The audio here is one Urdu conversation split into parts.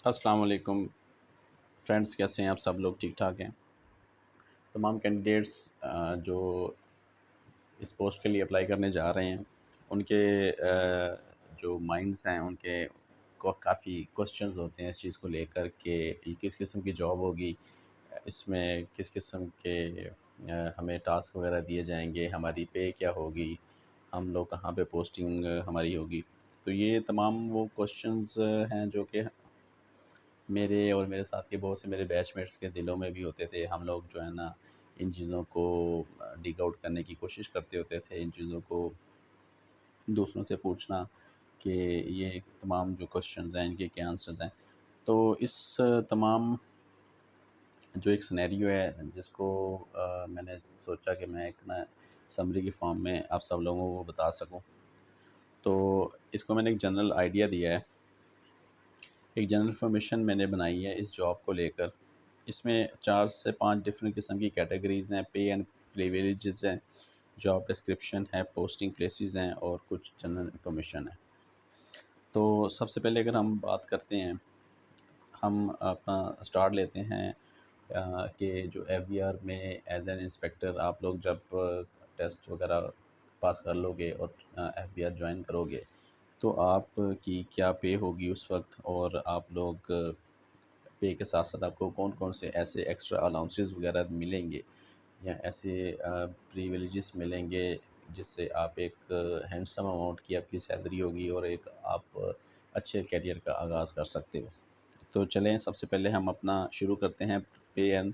السلام علیکم فرینڈس، کیسے ہیں آپ؟ سب لوگ ٹھیک ٹھاک ہیں؟ تمام کینڈیڈیٹس جو اس پوسٹ کے لیے اپلائی کرنے جا رہے ہیں، ان کے جو مائنڈس ہیں، ان کے کو کافی کوسچنز ہوتے ہیں اس چیز کو لے کر کہ یہ کس قسم کی جاب ہوگی، اس میں کس قسم کے ہمیں ٹاسک وغیرہ دیے جائیں گے، ہماری پے کیا ہوگی، ہم لوگ کہاں پہ پوسٹنگ ہماری ہوگی۔ تو یہ تمام وہ کوسچنز ہیں جو کہ میرے اور میرے ساتھ کے بہت سے میرے بیچ میٹس کے دلوں میں بھی ہوتے تھے۔ ہم لوگ جو ہے نا ان چیزوں کو ڈگ آؤٹ کرنے کی کوشش کرتے ہوتے تھے، ان چیزوں کو دوسروں سے پوچھنا کہ یہ تمام جو کوشچنز ہیں ان کے کیا آنسرز ہیں۔ تو اس تمام جو ایک سنیریو ہے جس کو میں نے سوچا کہ میں ایک نا سمری کی فارم میں آپ سب لوگوں کو بتا سکوں، تو اس کو میں نے ایک جنرل آئیڈیا دیا ہے، ایک جنرل انفارمیشن میں نے بنائی ہے اس جاب کو لے کر۔ اس میں 4 سے 5 ڈفرینٹ قسم کی کیٹیگریز ہیں، پے اینڈ پریویلیجز ہیں، جاب ڈسکرپشن ہے، پوسٹنگ پلیسز ہیں اور کچھ جنرل انفارمیشن ہے۔ تو سب سے پہلے اگر ہم بات کرتے ہیں، ہم اپنا اسٹارٹ لیتے ہیں کہ جو ایف بی آر میں ایز این انسپیکٹر آپ لوگ جب ٹیسٹ وغیرہ پاس کر لو گے اور ایف بی آر جوائن کرو گے تو آپ کی کیا پے ہوگی اس وقت، اور آپ لوگ پے کے ساتھ ساتھ آپ کو کون کون سے ایسے ایکسٹرا الاؤنسز وغیرہ ملیں گے یا ایسے پریویلیجز ملیں گے جس سے آپ ایک ہینڈسم اماؤنٹ کی آپ کی سیلری ہوگی اور ایک آپ اچھے کیریئر کا آغاز کر سکتے ہو۔ تو چلیں سب سے پہلے ہم اپنا شروع کرتے ہیں پے اینڈ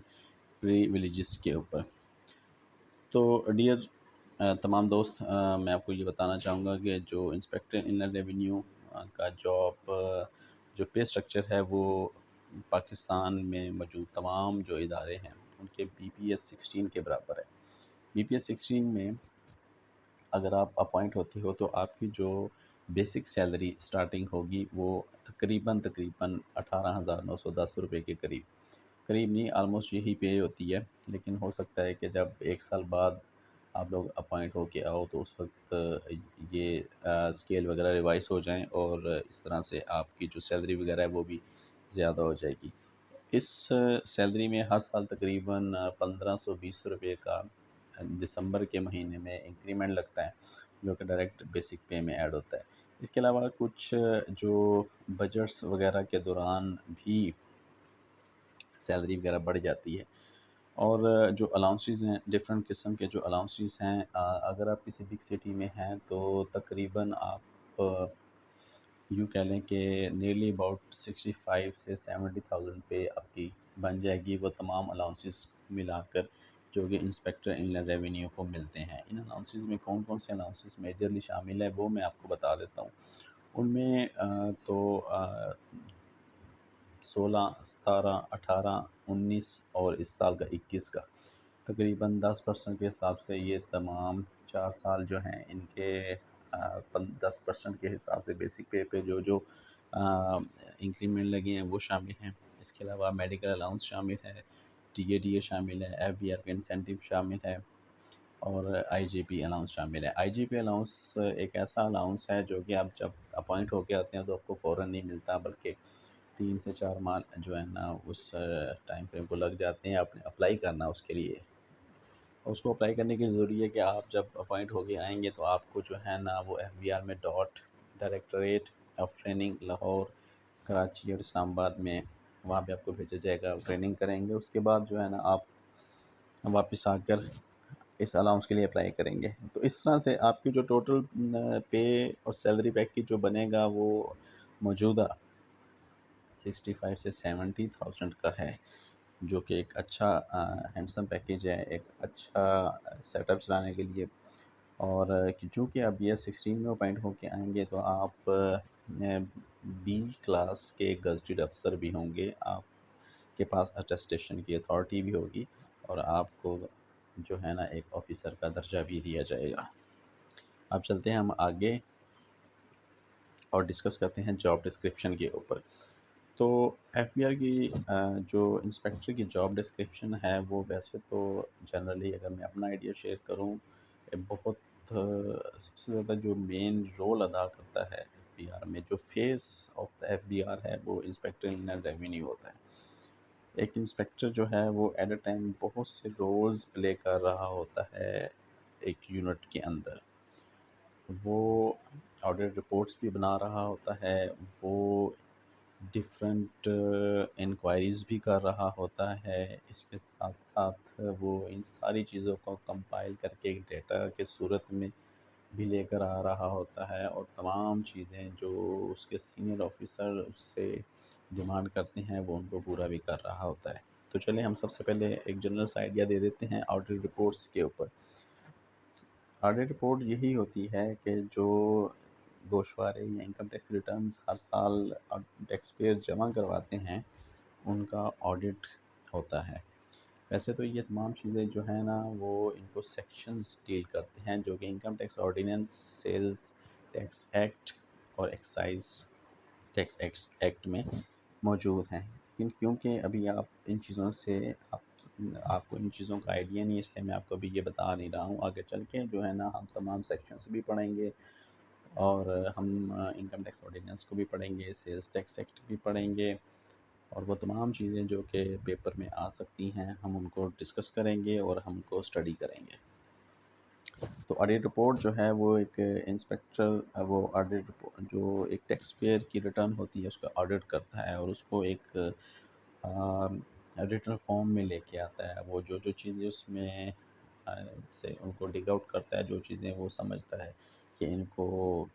پریویلیجز کے اوپر۔ تو ڈیئر تمام دوست، میں آپ کو یہ بتانا چاہوں گا کہ جو انسپیکٹر انلینڈ ریونیو کا جاب جو پے سٹرکچر ہے وہ پاکستان میں موجود تمام جو ادارے ہیں ان کے بی پی ایس 16 کے برابر ہے۔ بی پی ایس 16 میں اگر آپ اپوائنٹ ہوتے ہو تو آپ کی جو بیسک سیلری سٹارٹنگ ہوگی وہ تقریباً 18,910 روپے کے قریب نہیں، آلموسٹ یہی پے ہوتی ہے، لیکن ہو سکتا ہے کہ جب 1 سال بعد آپ لوگ اپوائنٹ ہو کے آؤ تو اس وقت یہ اسکیل وغیرہ ریوائز ہو جائیں اور اس طرح سے آپ کی جو سیلری وغیرہ ہے وہ بھی زیادہ ہو جائے گی۔ اس سیلری میں ہر سال تقریباً 1,520 روپے کا دسمبر کے مہینے میں انکریمنٹ لگتا ہے، جو کہ ڈائریکٹ بیسک پے میں ایڈ ہوتا ہے۔ اس کے علاوہ کچھ جو بجٹس وغیرہ کے دوران بھی سیلری وغیرہ بڑھ جاتی ہے، اور جو الاؤنسز ہیں ڈفرینٹ قسم کے جو الاؤنسز ہیں، اگر آپ کسی بگ سٹی میں ہیں تو تقریباً آپ یوں کہہ لیں کہ نیئرلی اباؤٹ 65 سے 70,000 پہ آپ کی بن جائے گی، وہ تمام الاؤنسز ملا کر جو کہ انسپیکٹر انلینڈ ریونیو کو ملتے ہیں۔ ان الاؤنسز میں کون کون سے الاؤنسز میجرلی شامل ہیں وہ میں آپ کو بتا دیتا ہوں۔ ان میں تو 16، 17، 18، 19 اور اس سال کا 21 کا تقریباً 10% کے حساب سے یہ تمام 4 سال جو ہیں ان کے 10% کے حساب سے بیسک پے پہ جو انکریمنٹ لگے ہیں وہ شامل ہیں۔ اس کے علاوہ میڈیکل الاؤنس شامل ہے، ٹی اے ڈی اے شامل ہے، ایف بی آر کے انسینٹیو شامل ہے اور آئی جی پی الاؤنس شامل ہے۔ آئی جی پی الاؤنس ایک ایسا الاؤنس ہے جو کہ آپ جب اپوائنٹ ہو کے آتے ہیں تو آپ کو فوراً نہیں ملتا، بلکہ 3 سے 4 ماہ جو ہے نا اس ٹائم فریم کو لگ جاتے ہیں آپ نے اپلائی کرنا اس کے لیے۔ اس کو اپلائی کرنے کی ضروری ہے کہ آپ جب اپوائنٹ ہو کے آئیں گے تو آپ کو جو ہے نا وہ ایف بی آر میں directorate of training Lahore, Karachi اور اسلام آباد میں وہاں پہ آپ کو بھیجا جائے گا، ٹریننگ کریں گے۔ اس کے بعد جو ہے نا آپ واپس آ کر اس الاؤنس کے لیے اپلائی کریں گے۔ تو اس طرح سے آپ کی جو ٹوٹل پے اور سیلری پیکیج جو بنے گا وہ موجودہ 65 سے 70,000 کا ہے، جو کہ ایک اچھا ہینڈسم پیکیج ہے، ایک اچھا سیٹ اپ چلانے کے لیے۔ اور چونکہ آپ BS 16 میں اپوائنٹ ہو کے آئیں گے تو آپ بی کلاس کے گزٹڈ افسر بھی ہوں گے، آپ کے پاس اٹیسٹیشن کی اتھارٹی بھی ہوگی اور آپ کو جو ہے نا ایک آفیسر کا درجہ بھی دیا جائے گا۔ اب چلتے ہیں ہم آگے اور ڈسکس کرتے ہیں جاب ڈسکرپشن کے اوپر۔ تو ایف بی آر کی جو انسپیکٹر کی جاب ڈسکرپشن ہے وہ ویسے تو جنرلی اگر میں اپنا آئیڈیا شیئر کروں، بہت سب سے زیادہ جو مین رول ادا کرتا ہے ایف بی آر میں جو face of the F B R ہے وہ انسپیکٹر انلینڈ ریونیو ہوتا ہے. ایک انسپیکٹر جو ہے وہ ایٹ اے ٹائم بہت سے رولز پلے کر رہا ہوتا ہے ایک یونٹ کے اندر. وہ آڈٹ رپورٹس بھی بنا رہا ہوتا ہے، وہ ڈفرینٹ انکوائریز بھی کر رہا ہوتا ہے، اس کے ساتھ ساتھ وہ ان ساری چیزوں کو کمپائل کر کے ایک ڈیٹا کے صورت میں بھی لے کر آ رہا ہوتا ہے، اور تمام چیزیں جو اس کے سینئر آفیسر اس سے ڈیمانڈ کرتے ہیں وہ ان کو پورا بھی کر رہا ہوتا ہے. تو چلیں ہم سب سے پہلے ایک جنرل سا آئیڈیا دے دیتے ہیں آڈٹ رپورٹس کے اوپر. آڈٹ رپورٹ یہی ہوتی ہے کہ جو گوشوارے یا انکم ٹیکس ریٹرنز ہر سال ٹیکس پیئر جمع کرواتے ہیں ان کا آڈٹ ہوتا ہے. ویسے تو یہ تمام چیزیں جو ہیں نا وہ ان کو سیکشنز ڈیل کرتے ہیں جو کہ income tax ordinance, sales tax act اور ایکسائز ٹیکس ایکٹ میں موجود ہیں. لیکن کیونکہ ابھی آپ ان چیزوں سے آپ کو ان چیزوں کا آئیڈیا نہیں ہے، اس لیے میں آپ کو ابھی یہ بتا نہیں رہا ہوں. آگے چل کے جو ہے نا ہم تمام سیکشنز بھی پڑھیں گے، اور ہم انکم ٹیکس آرڈیننس کو بھی پڑھیں گے، سیلز ٹیکس ایکٹ بھی پڑھیں گے، اور وہ تمام چیزیں جو کہ پیپر میں آ سکتی ہیں ہم ان کو ڈسکس کریں گے اور ہم کو اسٹڈی کریں گے. تو آڈٹ رپورٹ جو ہے وہ ایک انسپیکٹر وہ آڈٹ جو ایک ٹیکس پیئر کی ریٹرن ہوتی ہے اس کا آڈٹ کرتا ہے اور اس کو ایک ریٹرن فارم میں لے کے آتا ہے. وہ جو چیزیں اس میں سے ان کو ڈگ آؤٹ کرتا ہے، جو چیزیں وہ سمجھتا ہے کہ ان کو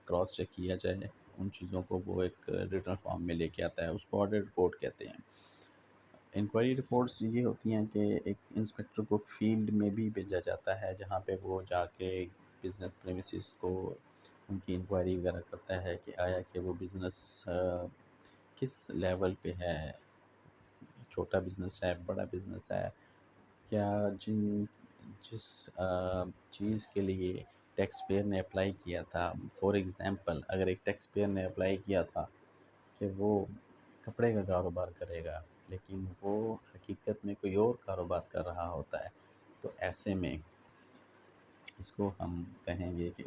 کراس چیک کیا جائے، ان چیزوں کو وہ ایک ریٹرن فارم میں لے کے آتا ہے، اس کو آڈٹ رپورٹ کہتے ہیں. انکوائری رپورٹس یہ ہوتی ہیں کہ ایک انسپیکٹر کو فیلڈ میں بھی بھیجا جاتا ہے جہاں پہ وہ جا کے بزنس پریمیسز کو ان کی انکوائری وغیرہ کرتا ہے کہ آیا کہ وہ بزنس کس لیول پہ ہے، چھوٹا بزنس ہے، بڑا بزنس ہے، کیا جس چیز کے لیے ٹیکس پیئر نے اپلائی کیا تھا. فار ایگزامپل اگر ایک ٹیکس پیئر نے اپلائی کیا تھا کہ وہ کپڑے کا کاروبار کرے گا لیکن وہ حقیقت میں کوئی اور کاروبار کر رہا ہوتا ہے، تو ایسے میں اس کو ہم کہیں گے کہ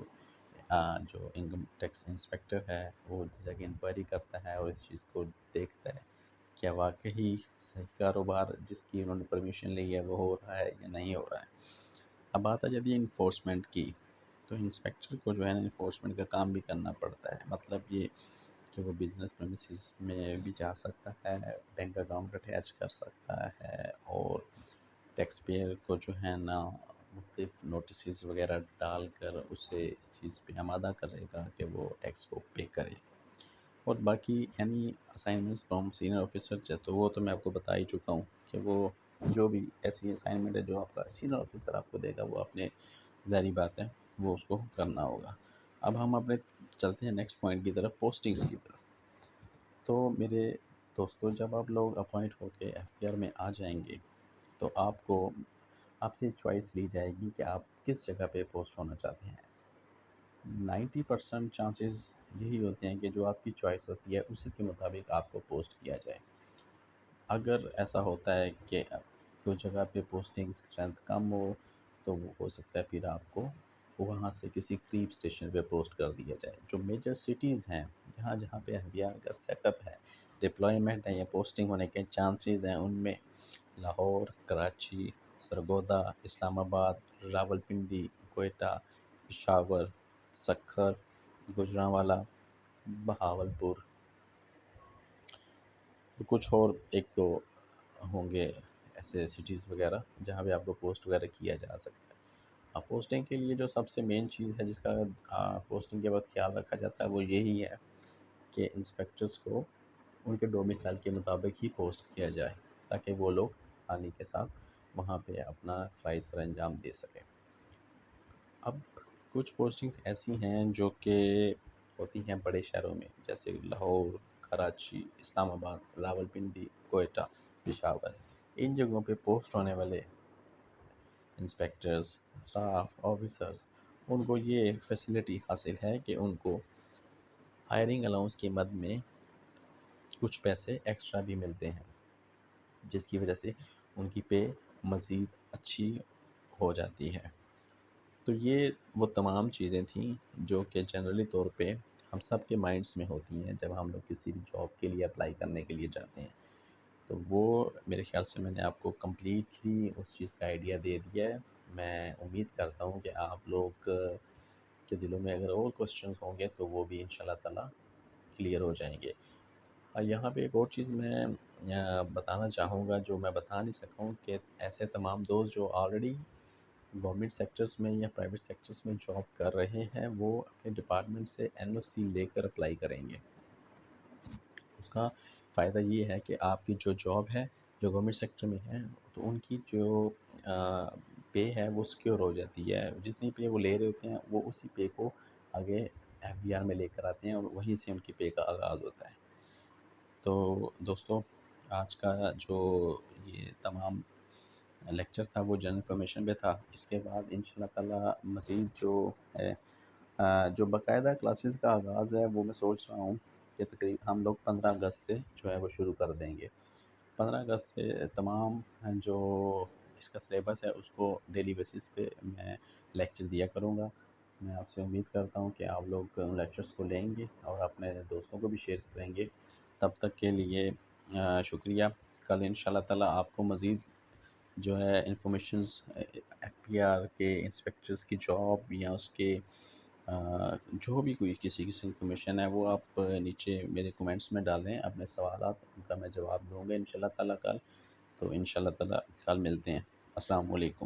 جو انکم ٹیکس انسپیکٹر ہے وہ جگہ انکوائری کرتا ہے اور اس چیز کو دیکھتا ہے کیا واقعی صحیح کاروبار جس کی انہوں نے پرمیشن لی ہے وہ ہو رہا ہے یا نہیں ہو رہا ہے. اب بات آ جاتی ہے انفورسمنٹ کی. تو انسپیکٹر کو جو ہے نا انفورسمنٹ کا کام بھی کرنا پڑتا ہے. مطلب یہ کہ وہ بزنس پریمیسز میں بھی جا سکتا ہے، بینک اکاؤنٹ اٹیچ کر سکتا ہے، اور ٹیکس پیئر کو جو ہے نا مختلف نوٹسز وغیرہ ڈال کر اسے اس چیز پہ آمادہ کرے گا کہ وہ ٹیکس کو پے کرے. اور باقی یعنی اسائنمنٹس فرام سینئر آفیسر تو وہ تو میں آپ کو بتا ہی چکا ہوں کہ وہ جو بھی ایسی اسائنمنٹ ہے جو آپ کا سینئر آفیسر آپ کو دے گا وہ اپنے ظاہری بات ہے وہ اس کو کرنا ہوگا. اب ہم اپنے چلتے ہیں نیکسٹ پوائنٹ کی طرف، پوسٹنگز کی طرف. تو میرے دوستوں جب آپ لوگ اپوائنٹ ہو کے ایف پی آر میں آ جائیں گے تو آپ سے چوائس لی جائے گی کہ آپ کس جگہ پہ پوسٹ ہونا چاہتے ہیں. 90% چانسز یہی ہوتے ہیں کہ جو آپ کی چوائس ہوتی ہے اسی کے مطابق آپ کو پوسٹ کیا جائے. اگر ایسا ہوتا ہے کہ کوئی جگہ پہ پوسٹنگ اسٹرینتھ کم ہو تو وہ ہو سکتا ہے پھر آپ کو وہاں سے کسی قریب اسٹیشن پہ پوسٹ کر دیا جائے. جو میجر سٹیز ہیں جہاں پہ ایف بی آر کا سیٹ اپ ہے، ڈپلائمنٹ ہے یا پوسٹنگ ہونے کے چانسز ہیں، ان میں لاہور، کراچی، سرگودا، اسلام آباد، راولپنڈی، کوئٹہ، پشاور، سکھر، گوجرانوالا، بہاولپور، کچھ اور ایک دو ہوں گے ایسے سٹیز وغیرہ جہاں پہ آپ کو پوسٹ وغیرہ کیا جا سکتا ہے. اب پوسٹنگ کے لیے جو سب سے مین چیز ہے جس کا پوسٹنگ کے وقت خیال رکھا جاتا ہے وہ یہی ہے کہ انسپیکٹرز کو ان کے ڈومیسائل کے مطابق ہی پوسٹ کیا جائے تاکہ وہ لوگ آسانی کے ساتھ وہاں پہ اپنا فرائض سر انجام دے سکیں. اب کچھ پوسٹنگز ایسی ہیں جو کہ ہوتی ہیں بڑے شہروں میں جیسے لاہور، کراچی، اسلام آباد، راولپنڈی، کوئٹہ، پشاور. ان جگہوں پہ پوسٹ ہونے والے انسپیکٹرز، اسٹاف، آفیسرز ان کو یہ فیسلٹی حاصل ہے کہ ان کو ہائرنگ الاؤنس کی مد میں کچھ پیسے ایکسٹرا بھی ملتے ہیں جس کی وجہ سے ان کی پے مزید اچھی ہو جاتی ہے. تو یہ وہ تمام چیزیں تھیں جو کہ جنرلی طور پہ ہم سب کے مائنڈس میں ہوتی ہیں جب ہم لوگ کسی بھی جاب کے لیے اپلائی کرنے کے لیے جاتے ہیں. تو وہ میرے خیال سے میں نے آپ کو کمپلیٹلی اس چیز کا آئیڈیا دے دیا ہے. میں امید کرتا ہوں کہ آپ لوگ کے دلوں میں اگر اور کوشچنس ہوں گے تو وہ بھی انشاءاللہ تعالیٰ کلیئر ہو جائیں گے. یہاں پہ ایک اور چیز میں بتانا چاہوں گا جو میں بتا نہیں سکا ہوں کہ ایسے تمام دوست جو آلریڈی گورنمنٹ سیکٹرز میں یا پرائیویٹ سیکٹرز میں جاب کر رہے ہیں وہ اپنے ڈپارٹمنٹ سے NOC لے کر اپلائی کریں گے. اس کا فائدہ یہ ہے کہ آپ کی جو جاب ہے جو گورنمنٹ سیکٹر میں ہے تو ان کی جو پے ہے وہ سکیور ہو جاتی ہے. جتنی پے وہ لے رہے ہوتے ہیں وہ اسی پے کو آگے FBR میں لے کر آتے ہیں اور وہیں سے ان کی پے کا آغاز ہوتا ہے. تو دوستو آج کا جو یہ تمام لیکچر تھا وہ جنرل انفارمیشن پہ تھا. اس کے بعد انشاءاللہ تعالیٰ مزید جو ہے جو باقاعدہ کلاسز کا آغاز ہے وہ میں سوچ رہا ہوں کہ تقریباً ہم لوگ 15 اگست سے جو ہے وہ شروع کر دیں گے. 15 اگست سے تمام جو اس کا سلیبس ہے اس کو ڈیلی بیسس پہ میں لیکچر دیا کروں گا. میں آپ سے امید کرتا ہوں کہ آپ لوگ ان لیکچرز کو لیں گے اور اپنے دوستوں کو بھی شیئر کریں گے. تب تک کے لیے شکریہ. کل انشاءاللہ تعالیٰ آپ کو مزید جو ہے انفارمیشنز FBR کے انسپیکٹرز کی جاب یا اس کے جو بھی کوئی کسی قسم کی انفارمیشن ہے وہ آپ نیچے میرے کومنٹس میں ڈالیں اپنے سوالات ان کا میں جواب دوں گا انشاءاللہ تعالیٰ کل. تو انشاءاللہ تعالیٰ کل ملتے ہیں. السلام علیکم.